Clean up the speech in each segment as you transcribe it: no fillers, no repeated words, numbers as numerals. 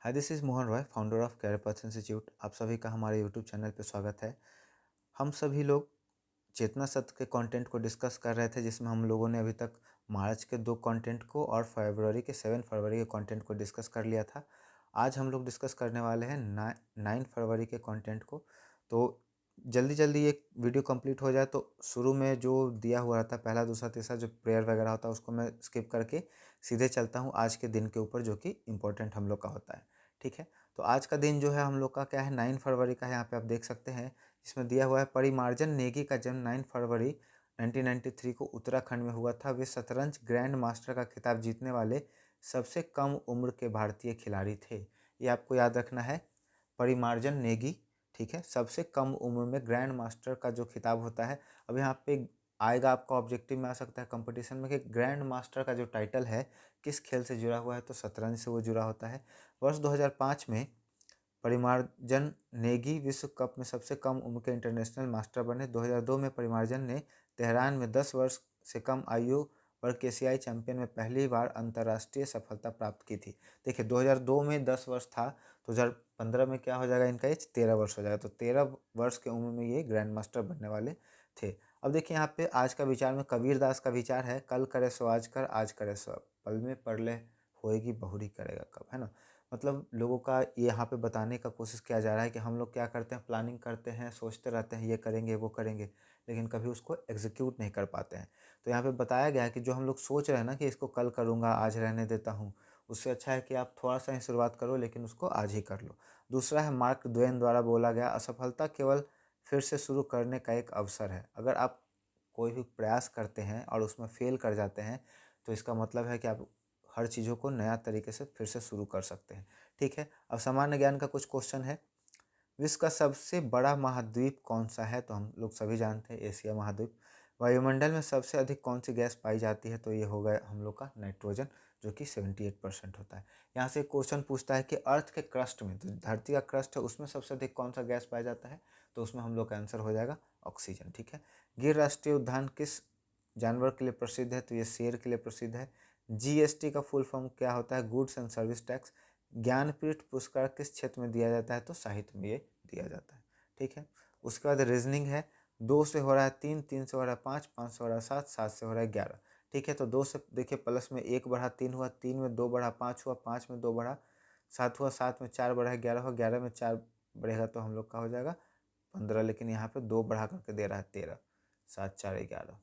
Hi, this is Mohan Roy, founder of Career Path Institute. आप सभी का हमारे यूट्यूब चैनल पे स्वागत है। हम सभी लोग चेतना सत्र के कंटेंट को डिस्कस कर रहे थे, जिसमें हम लोगों ने अभी तक मार्च के 2 कंटेंट को और फरवरी के 7 फरवरी के कंटेंट को डिस्कस कर लिया था। आज हम लोग डिस्कस करने वाले हैं 9 फरवरी के कंटेंट को। तो जल्दी जल्दी ये वीडियो कंप्लीट हो जाए तो शुरू में जो दिया हुआ रहता है पहला दूसरा तीसरा जो प्रेयर वगैरह होता है उसको मैं स्किप करके सीधे चलता हूँ आज के दिन के ऊपर, जो कि इम्पोर्टेंट हम लोग का होता है। ठीक है, तो आज का दिन जो है हम लोग का क्या है, 9 फरवरी का है। यहाँ पे आप देख सकते हैं, इसमें दिया हुआ है परिमार्जन नेगी का जन्म 9 फरवरी 1993 को उत्तराखंड में हुआ था। वे शतरंज ग्रैंड मास्टर का खिताब जीतने वाले सबसे कम उम्र के भारतीय खिलाड़ी थे। ये आपको याद रखना है, परिमार्जन नेगी। ठीक है, सबसे कम उम्र में ग्रैंड मास्टर का जो खिताब होता है। अब यहाँ पे आएगा, आपका ऑब्जेक्टिव में आ सकता है कंपटीशन में कि ग्रैंड मास्टर का जो टाइटल है किस खेल से जुड़ा हुआ है, तो शतरंज से वो जुड़ा होता है। वर्ष 2005 में परिमार्जन नेगी विश्व कप में सबसे कम उम्र के इंटरनेशनल मास्टर बने। 2002 में परिमार्जन ने तेहरान में 10 वर्ष से कम आयु वर्ग के एशियाई चैंपियन में पहली बार अंतर्राष्ट्रीय सफलता प्राप्त की थी। देखिए, 2002 में 10 वर्ष था, 2015 में क्या हो जाएगा, इनका एज 13 वर्ष हो जाएगा। तो 13 वर्ष की उम्र में ये ग्रैंड मास्टर बनने वाले थे। अब देखिए यहाँ पे आज का विचार में कबीर दास का विचार है, कल करे सो आज कर, आज करे सो अब, पल में परले होएगी बहुरी करेगा कब, है ना। मतलब लोगों का ये यहाँ पे बताने का कोशिश किया जा रहा है कि हम लोग क्या करते हैं, प्लानिंग करते हैं, सोचते रहते हैं ये करेंगे वो करेंगे, लेकिन कभी उसको एग्जीक्यूट नहीं कर पाते हैं। तो यहाँ पे बताया गया है कि जो हम लोग सोच रहे हैं ना कि इसको कल करूँगा, आज रहने देता हूँ, उससे अच्छा है कि आप थोड़ा सा ही शुरुआत करो, लेकिन उसको आज ही कर लो। दूसरा है मार्क ट्वेन द्वारा बोला गया, असफलता केवल फिर से शुरू करने का एक अवसर है। अगर आप कोई भी प्रयास करते हैं और उसमें फेल कर जाते हैं, तो इसका मतलब है कि आप हर चीज़ों को नया तरीके से फिर से शुरू कर सकते हैं। ठीक है, अब सामान्य ज्ञान का कुछ क्वेश्चन है। विश्व का सबसे बड़ा महाद्वीप कौन सा है, तो हम लोग सभी जानते हैं एशिया महाद्वीप। वायुमंडल में सबसे अधिक कौन सी गैस पाई जाती है, तो ये हो गया हम लोग का नाइट्रोजन, जो कि 78% होता है। यहाँ से क्वेश्चन पूछता है कि अर्थ के क्रस्ट में, तो धरती का क्रस्ट है उसमें सबसे अधिक कौन सा गैस पाया जाता है, तो उसमें हम लोग का आंसर हो जाएगा ऑक्सीजन। ठीक है, गिर राष्ट्रीय उद्यान किस जानवर के लिए प्रसिद्ध है, तो ये शेर के लिए प्रसिद्ध है। जीएसटी का फुल फॉर्म क्या होता है, goods and service tax. Jnanpith पुरस्कार किस क्षेत्र में दिया जाता है, तो साहित्य में ये दिया जाता है। ठीक है, उसके बाद रीजनिंग है। 2 से हो रहा है 3, 3 से हो रहा है 5, 5 से हो रहा है 7, 7 से हो रहा है 11। ठीक है, तो 2 से देखिए प्लस में 1 बढ़ा 3 हुआ, 3 में 2 बढ़ा 5 हुआ, 5 में 2 बढ़ा 7 हुआ, 7 में 4 बढ़ा 11 हुआ, 11 में 4 बढ़ेगा तो हम लोग का हो जाएगा 15, लेकिन यहाँ पे 2 बढ़ा करके दे रहा है 13। 7 4 11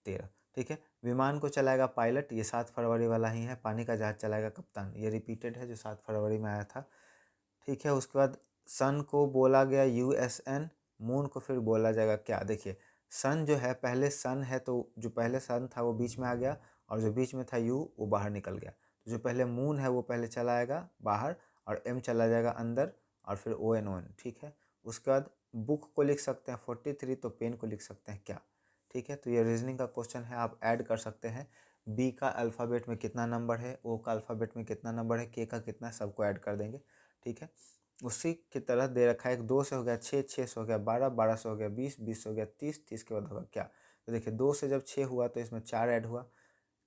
13। ठीक है, विमान को चलाएगा पायलट, ये 7 फरवरी वाला ही है। पानी का जहाज चलाएगा कप्तान, ये रिपीटेड है जो 7 फरवरी में आया था। ठीक है, उसके बाद सन को बोला गया यूएसएन, मून को फिर बोला जाएगा क्या। देखिए, सन जो है पहले सन है, तो जो पहले सन था वो बीच में आ गया, और जो बीच में था यू वो बाहर निकल गया। तो जो पहले मून है वो पहले चला आएगा बाहर, और एम चला जाएगा अंदर, और फिर ओ एन ओ एन। ठीक है, उसके बाद बुक को लिख सकते हैं 43, तो पेन को लिख सकते हैं क्या। ठीक है, तो ये रीजनिंग का क्वेश्चन है, आप ऐड कर सकते हैं। बी का अल्फ़ाबेट में कितना नंबर है, ओ का अल्फ़ाबेट में कितना नंबर है, के का कितना है, सबको ऐड कर देंगे। ठीक है, उसी की तरह दे रखा है, 2 से हो गया 6, 6 से हो गया 12, 12 से हो गया 20, 20 से हो गया 30, 30 के बाद होगा क्या। तो देखिए 2 से जब 6 हुआ तो इसमें 4 ऐड हुआ,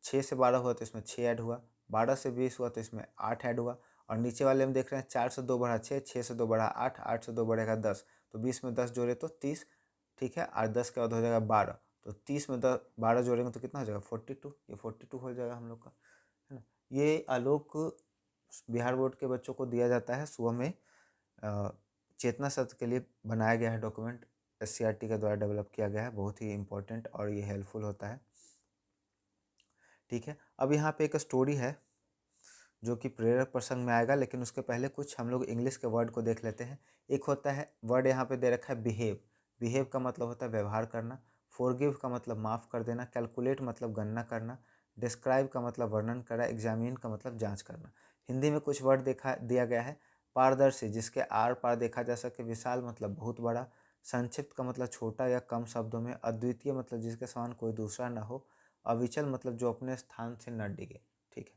6 से 12 हुआ तो इसमें 6 ऐड हुआ, 12 से 20 हुआ तो इसमें 8 ऐड हुआ, और नीचे वाले में देख रहे हैं 4 से 2 बढ़ा 6, 6 से 2 बढ़ा 8, 8 से 2 बढ़ेगा 10, तो 20 में 10 जोड़े तो 30। ठीक है, और 10 के बाद हो जाएगा 12, तो 30 में 10 12 जोड़ेंगे तो कितना हो जाएगा 42, ये 42 हो जाएगा हम लोग का, है ना। ये आलोक बिहार बोर्ड के बच्चों को दिया जाता है सुबह में, चेतना सत्र के लिए बनाया गया है डॉक्यूमेंट, एससीईआरटी के द्वारा डेवलप किया गया है, बहुत ही इंपॉर्टेंट और ये हेल्पफुल होता है। ठीक है, अब यहाँ पे एक स्टोरी है जो कि प्रेरक प्रसंग में आएगा, लेकिन उसके पहले कुछ हम लोग इंग्लिश के वर्ड को देख लेते हैं। एक होता है वर्ड यहाँ पे दे रखा है बिहेव। बिहेव का मतलब होता है व्यवहार करना। फॉरगिव का मतलब माफ़ कर देना। कैलकुलेट मतलब गणना करना। डिस्क्राइब का मतलब वर्णन करना। एग्जामिन का मतलब जांच करना। हिंदी में कुछ वर्ड देखा दिया गया है। पारदर्शी, जिसके आर पार देखा जा सके। विशाल मतलब बहुत बड़ा। संक्षिप्त का मतलब छोटा या कम शब्दों में। अद्वितीय मतलब जिसके समान कोई दूसरा ना हो। अविचल मतलब जो अपने स्थान से न डिगे। ठीक है,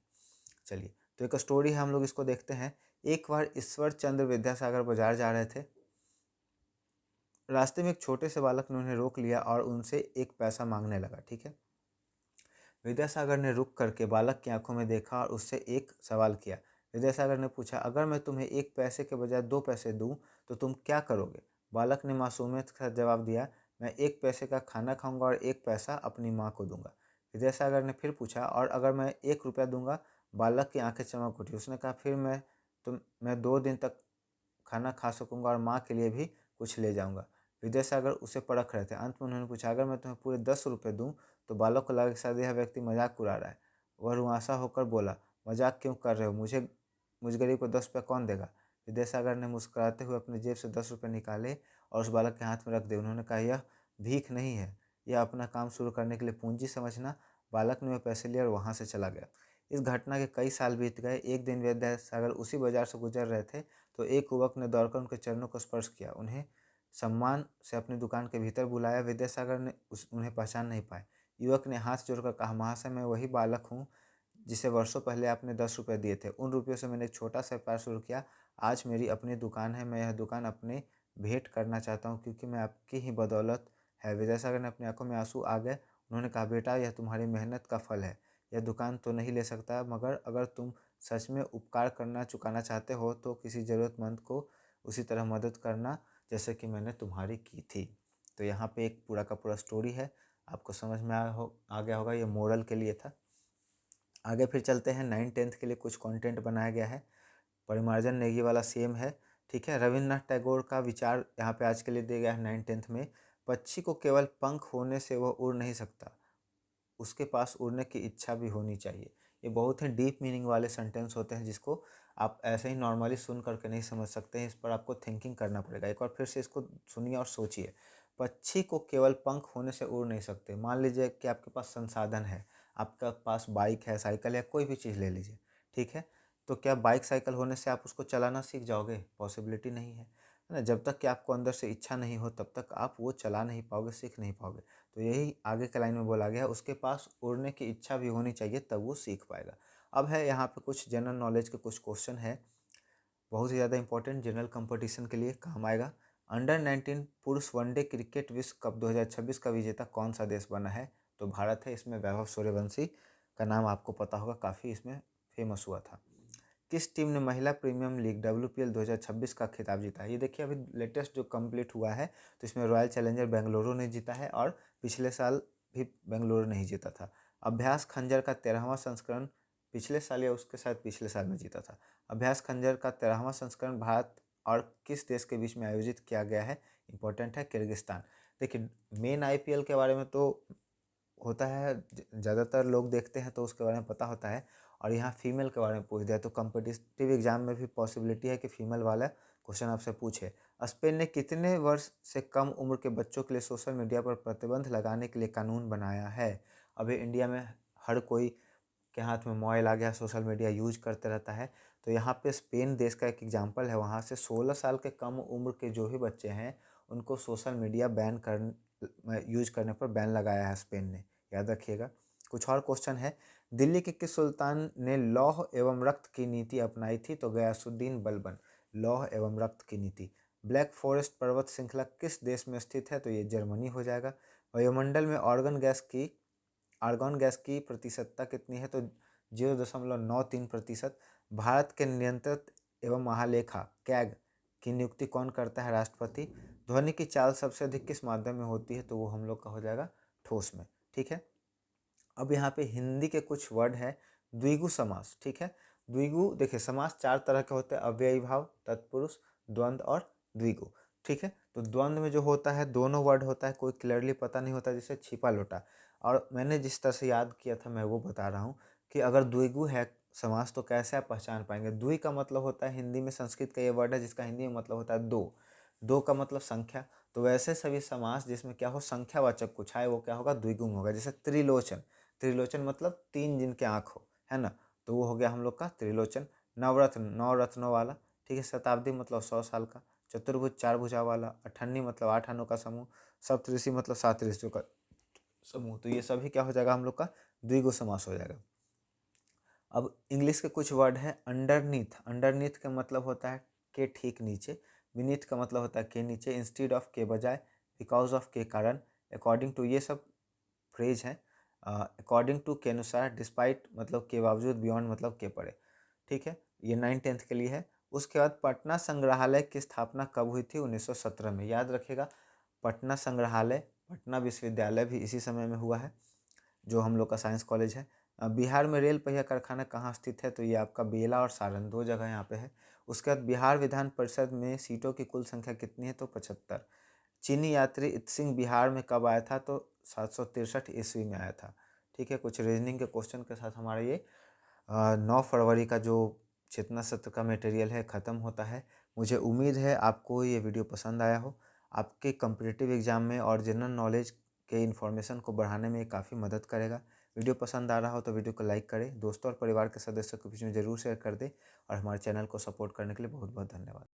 चलिए, तो एक स्टोरी है, हम लोग इसको देखते हैं। एक बार ईश्वर चंद्र विद्यासागर बाजार जा रहे थे। रास्ते में एक छोटे से बालक ने उन्हें रोक लिया और उनसे एक पैसा मांगने लगा। ठीक है, विद्यासागर ने रुक करके बालक की आंखों में देखा और उससे एक सवाल किया, विद्यासागर ने पूछा, अगर मैं तुम्हें 1 पैसे के बजाय 2 पैसे दूं तो तुम क्या करोगे? बालक ने मासूमियत का जवाब दिया, मैं 1 पैसे का खाना खाऊंगा और 1 पैसा अपनी माँ को दूंगा। विद्यासागर ने फिर पूछा, और अगर मैं 1 रुपया दूंगा? बालक की आंखें चमक उठी। उसने कहा, फिर मैं 2 दिन तक खाना खा सकूंगा और माँ के लिए भी कुछ ले जाऊंगा। विद्यासागर उसे परख रहे थे। अंत में उन्होंने पूछा, अगर मैं तुम्हें पूरे 10 रुपये दूं? तो बालक को लगा कि शायद यह व्यक्ति मजाक उड़ा रहा है। वह रुआंसा होकर बोला, मजाक क्यों कर रहे हो? मुझ गरीब को 10 रुपये कौन देगा? विद्यासागर ने मुस्कुराते हुए अपनी जेब से 10 रुपये निकाले और उस बालक के हाथ में रख दिए। उन्होंने कहा, यह भीख नहीं है, यह अपना काम शुरू करने के लिए पूंजी समझना। बालक ने वह पैसे लिए और वहां से चला गया। इस घटना के कई साल बीत गए। एक दिन विद्यासागर उसी बाजार से गुजर रहे थे तो एक युवक ने दौड़कर उनके चरणों को स्पर्श किया। उन्हें सम्मान से अपनी दुकान के भीतर बुलाया। विद्यासागर ने उन्हें पहचान नहीं पाए। युवक ने हाथ जोड़कर कहा, महाशय, मैं वही बालक हूँ जिसे वर्षों पहले आपने 10 रुपये दिए थे। उन रुपयों से मैंने एक छोटा सा व्यापार शुरू किया। आज मेरी अपनी दुकान है। मैं यह दुकान अपने भेंट करना चाहता हूँ क्योंकि मैं आपकी ही बदौलत है। विद्यासागर ने अपनी आंखों में आंसू आ गए। उन्होंने कहा, बेटा, यह तुम्हारी मेहनत का फल है। यह दुकान तो नहीं ले सकता, मगर अगर तुम सच में उपकार करना चुकाना चाहते हो तो किसी ज़रूरतमंद को उसी तरह मदद करना जैसे कि मैंने तुम्हारी की थी। तो यहाँ पे एक पूरा का पूरा स्टोरी है। आपको समझ में आ गया होगा, ये मोरल के लिए था। आगे फिर चलते हैं। 9th-10th के लिए कुछ कंटेंट बनाया गया है। परिमार्जन नेगी वाला सेम है, ठीक है। रविन्द्रनाथ टैगोर का विचार यहाँ पे आज के लिए दिया गया है 9th-10th में। पक्षी को केवल पंख होने से वह उड़ नहीं सकता, उसके पास उड़ने की इच्छा भी होनी चाहिए। ये बहुत ही डीप मीनिंग वाले सेंटेंस होते हैं जिसको आप ऐसे ही नॉर्मली सुन करके नहीं समझ सकते हैं। इस पर आपको थिंकिंग करना पड़ेगा। एक बार फिर से इसको सुनिए और सोचिए। पक्षी को केवल पंख होने से उड़ नहीं सकते। मान लीजिए कि आपके पास संसाधन है, आपका पास बाइक है, साइकिल है, कोई भी चीज़ ले लीजिए, ठीक है। तो क्या बाइक साइकिल होने से आप उसको चलाना सीख जाओगे? पॉसिबिलिटी नहीं है ना। जब तक कि आपको अंदर से इच्छा नहीं हो तब तक आप वो चला नहीं पाओगे, सीख नहीं पाओगे। तो यही आगे के लाइन में बोला गया है, उसके पास उड़ने की इच्छा भी होनी चाहिए, तब वो सीख पाएगा। अब है यहाँ पे कुछ जनरल नॉलेज के कुछ क्वेश्चन है, बहुत ही ज़्यादा इंपॉर्टेंट, जनरल कंपटीशन के लिए काम आएगा। अंडर 19 पुरुष वनडे क्रिकेट विश्व कप 2026 का विजेता कौन सा देश बना है? तो भारत है। इसमें वैभव सूर्यवंशी का नाम आपको पता होगा, काफ़ी इसमें फेमस हुआ था। किस टीम ने महिला प्रीमियम लीग WPL 2026 का खिताब जीता है? ये देखिए, अभी लेटेस्ट जो कंप्लीट हुआ है तो इसमें रॉयल चैलेंजर बेंगलुरु ने जीता है और पिछले साल भी बेंगलुरु ने ही जीता था। अभ्यास खंजर का 13वां संस्करण पिछले साल या उसके साथ पिछले साल में जीता था। अभ्यास खंजर का 13वां संस्करण भारत और किस देश के बीच में आयोजित किया गया है? इंपॉर्टेंट है, किर्गिस्तान। देखिए, मेन IPL के बारे में तो होता है, ज़्यादातर लोग देखते हैं तो उसके बारे में पता होता है। और यहाँ फीमेल के बारे में पूछ दिया तो कम्पिटिटिव एग्जाम में भी पॉसिबिलिटी है कि फीमेल वाला क्वेश्चन आपसे पूछे। स्पेन ने कितने वर्ष से कम उम्र के बच्चों के लिए सोशल मीडिया पर प्रतिबंध लगाने के लिए कानून बनाया है? अभी इंडिया में हर कोई के हाथ में मोबाइल आ गया, सोशल मीडिया यूज करते रहता है। तो यहाँ पे स्पेन देश का एक एग्जाम्पल है। वहाँ से 16 साल के कम उम्र के जो भी बच्चे हैं उनको सोशल मीडिया यूज करने पर बैन लगाया है स्पेन ने, याद रखिएगा। कुछ और क्वेश्चन है। दिल्ली के किस सुल्तान ने लौह एवं रक्त की नीति अपनाई थी? तो गयासुद्दीन बलबन। लौह एवं रक्त की नीति। ब्लैक फॉरेस्ट पर्वत श्रृंखला किस देश में स्थित है? तो ये जर्मनी हो जाएगा। वायुमंडल में आर्गन गैस की प्रतिशतता कितनी है? तो 0.93%। भारत के नियंत्रक एवं महालेखा कैग की नियुक्ति कौन करता है? राष्ट्रपति। ध्वनि की चाल सबसे अधिक किस माध्यम में होती है? तो वो हम लोग का हो जाएगा ठोस में, ठीक है। अब यहाँ पे हिंदी के कुछ वर्ड है। द्विगु समास, ठीक है। द्विगु, देखिए, समास 4 तरह के होते हैं, अव्ययी भाव, तत्पुरुष, द्वंद्व और द्विगु, ठीक है। तो द्वंद्व में जो होता है दोनों वर्ड होता है, कोई क्लियरली पता नहीं होता, जैसे छिपा लोटा। और मैंने जिस तरह से याद किया था मैं वो बता रहा हूँ कि अगर द्विगु है समास तो कैसे आप पहचान पाएंगे? द्वि का मतलब होता है, हिंदी में संस्कृत का ये वर्ड है जिसका हिंदी में मतलब होता है दो। दो का मतलब संख्या। तो वैसे सभी समास जिसमें क्या हो, संख्यावाचक कुछ आए, वो क्या होगा? द्विगु होगा। जैसे त्रिलोचन, त्रिलोचन मतलब 3 जिनके आँख हो, है ना, तो वो हो गया हम लोग का त्रिलोचन। नवरत्न, 9 रत्नों वाला, ठीक है। शताब्दी मतलब 100 साल का। चतुर्भुज, 4 भुजा वाला। अठन्नी मतलब 8 आनों का समूह। सप्तऋषि मतलब 7 ऋषियों का समूह। तो ये सभी क्या हो जाएगा हम लोग का? द्विगु समास हो जाएगा। अब इंग्लिश के कुछ वर्ड है। अंडरनीथ, अंडरनीथ का मतलब होता है के ठीक नीचे। बीनीथ का मतलब होता है के नीचे। इंस्टीड ऑफ के बजाय। बिकॉज ऑफ के कारण। अकॉर्डिंग टू, ये सब फ्रेज है। अकॉर्डिंग टू के अनुसार। डिस्पाइट मतलब के बावजूद। बियॉन्ड मतलब के परे, ठीक है। ये 9th-10th के लिए है। उसके बाद पटना संग्रहालय की स्थापना कब हुई थी? 1917 में। याद रखिएगा, पटना संग्रहालय, पटना विश्वविद्यालय भी इसी समय में हुआ है, जो हम लोग का साइंस कॉलेज है। बिहार में रेल पहिया कारखाना कहाँ स्थित है? तो ये आपका बेला और सारण, 2 जगह यहाँ पे है। उसके बाद बिहार विधान परिषद में सीटों की कुल संख्या कितनी है? तो 75। चीनी यात्री इत्सिंग बिहार में कब आया था? तो 763 ईस्वी में आया था। ठीक है, कुछ रीजनिंग के क्वेश्चन के साथ हमारा ये 9 फरवरी का जो चेतना सत्र का मटेरियल है ख़त्म होता है। मुझे उम्मीद है आपको ये वीडियो पसंद आया हो। आपके कॉम्पिटिटिव एग्ज़ाम में और जनरल नॉलेज के इन्फॉर्मेशन को बढ़ाने में ये काफ़ी मदद करेगा। वीडियो पसंद आ रहा हो तो वीडियो को लाइक करें, दोस्तों और परिवार के सदस्यों के बीच में ज़रूर शेयर कर दें और हमारे चैनल को सपोर्ट करने के लिए बहुत बहुत धन्यवाद।